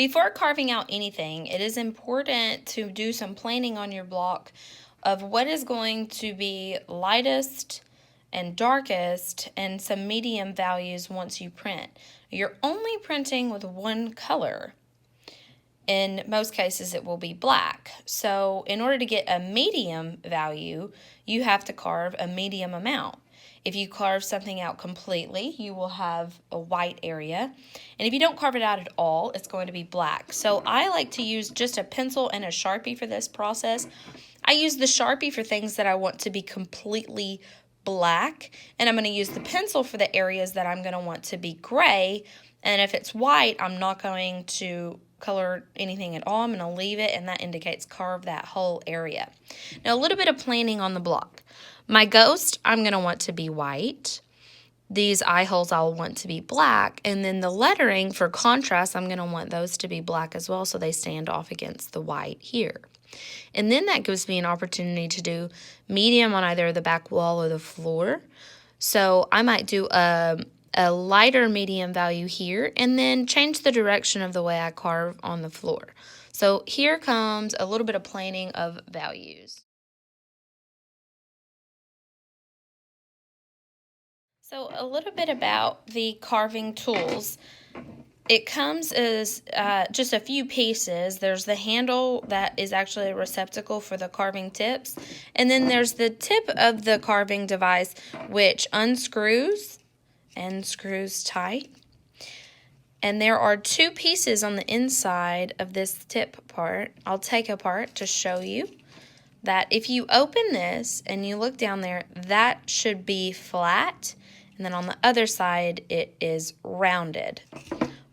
Before carving out anything, it is important to do some planning on your block of what is going to be lightest and darkest and some medium values once you print. You're only printing with one color. In most cases, it will be black. So in order to get a medium value, you have to carve a medium amount. If you carve something out completely, you will have a white area. And if you don't carve it out at all, it's going to be black. So I like to use just a pencil and a Sharpie for this process. I use the Sharpie for things that I want to be completely black, and I'm going to use the pencil for the areas that I'm going to want to be gray. And if it's white, I'm not going to color anything at all. I'm going to leave it, and that indicates carve that whole area. Now, a little bit of planning on the block. My ghost, I'm going to want to be white. These eye holes I'll want to be black, and then the lettering for contrast, I'm going to want those to be black as well so they stand off against the white here. And then that gives me an opportunity to do medium on either the back wall or the floor. So I might do a lighter medium value here and then change the direction of the way I carve on the floor. So here comes a little bit of planning of values. So a little bit about the carving tools. It comes as just a few pieces. There's the handle that is actually a receptacle for the carving tips. And then there's the tip of the carving device, which unscrews and screws tight. And there are two pieces on the inside of this tip part. I'll take apart to show you that if you open this and you look down there, that should be flat. And then on the other side, it is rounded.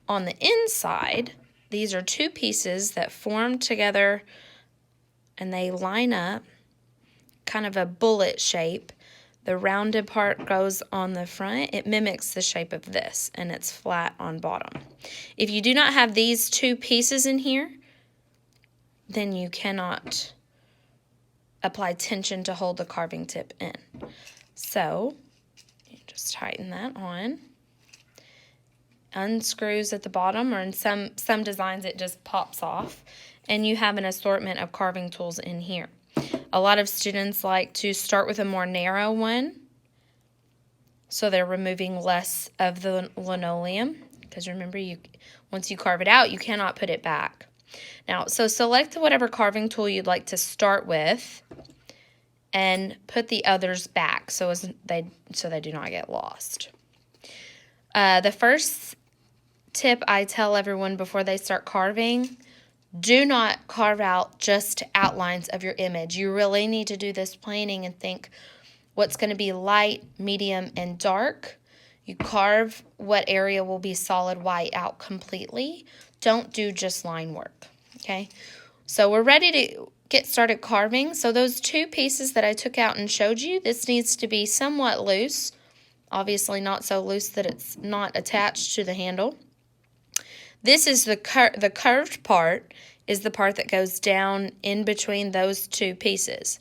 On the inside, these are two pieces that form together and they line up, kind of a bullet shape. The rounded part goes on the front. It mimics the shape of this, and it's flat on bottom. If you do not have these two pieces in here, then you cannot apply tension to hold the carving tip in. So you just tighten that on. Unscrews at the bottom, or in some designs it just pops off, and you have an assortment of carving tools in here. A lot of students like to start with a more narrow one, so they're removing less of the linoleum, because remember, once you carve it out, you cannot put it back. Now, so select whatever carving tool you'd like to start with and put the others back so they do not get lost. The first tip I tell everyone before they start carving: do not carve out just outlines of your image. You really need to do this planning and think what's going to be light, medium, and dark. You carve what area will be solid white out completely. Don't do just line work, okay? So we're ready to get started carving. So those two pieces that I took out and showed you, this needs to be somewhat loose. Obviously not so loose that it's not attached to the handle. This is the curved part is the part that goes down in between those two pieces.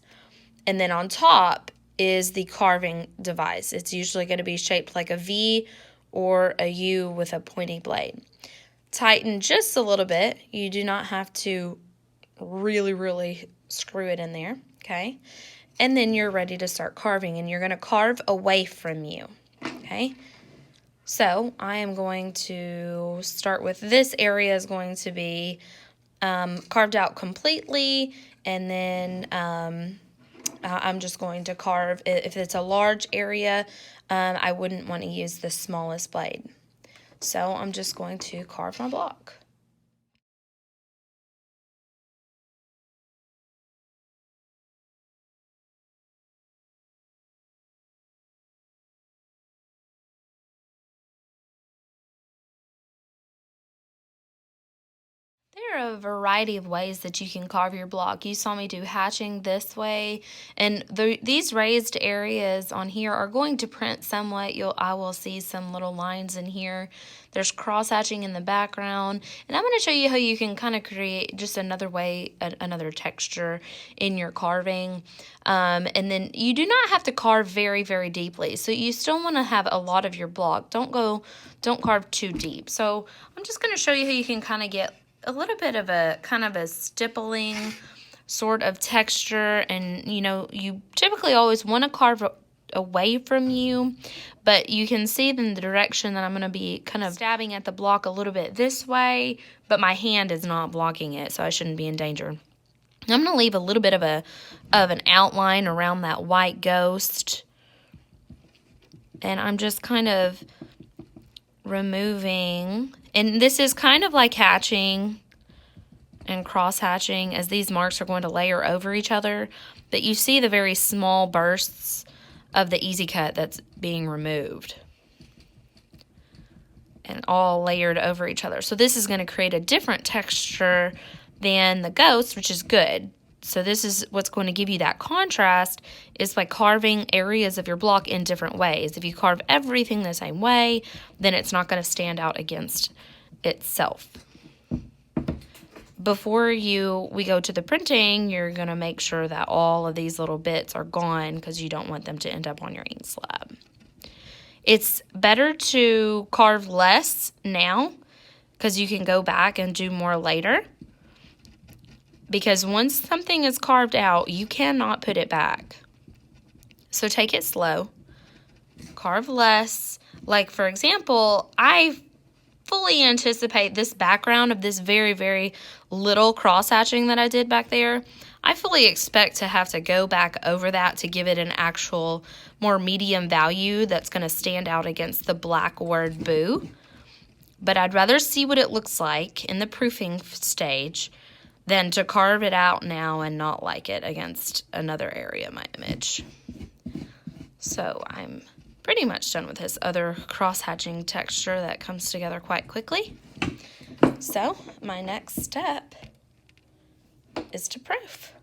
And then on top is the carving device. It's usually going to be shaped like a V or a U with a pointy blade. Tighten just a little bit. You do not have to really screw it in there, okay? And then you're ready to start carving, and you're going to carve away from you, okay? So I am going to start with this area is going to be carved out completely, and then I'm just going to carve. If it's a large area, I wouldn't want to use the smallest blade. So I'm just going to carve my block. There are a variety of ways that you can carve your block. You saw me do hatching this way, and these raised areas on here are going to print somewhat. I will see some little lines in here. There's cross hatching in the background, and I'm going to show you how you can kind of create just another way, another texture in your carving. And then you do not have to carve very deeply, so you still want to have a lot of your block. Don't carve too deep. So I'm just going to show you how you can kind of get a little bit of a kind of a stippling sort of texture, and you know, you typically always want to carve away from you, but you can see in the direction that I'm going to be kind of stabbing at the block a little bit this way, but my hand is not blocking it, so I shouldn't be in danger. I'm going to leave a little bit of an outline around that white ghost, and I'm just kind of removing, and this is kind of like hatching and cross hatching, as these marks are going to layer over each other, but you see the very small bursts of the Easy Cut that's being removed and all layered over each other. So this is going to create a different texture than the ghost, which is good. So this is what's going to give you that contrast, is by carving areas of your block in different ways. If you carve everything the same way, then it's not going to stand out against itself. Before we go to the printing, you're going to make sure that all of these little bits are gone, because you don't want them to end up on your ink slab. It's better to carve less now, because you can go back and do more later. Because once something is carved out, you cannot put it back. So take it slow. Carve less. Like, for example, I fully anticipate this background of this very, very little cross hatching that I did back there. I fully expect to have to go back over that to give it an actual more medium value that's going to stand out against the black word boo. But I'd rather see what it looks like in the proofing stage than to carve it out now and not like it against another area of my image. So I'm pretty much done with this other cross-hatching texture that comes together quite quickly. So my next step is to proof.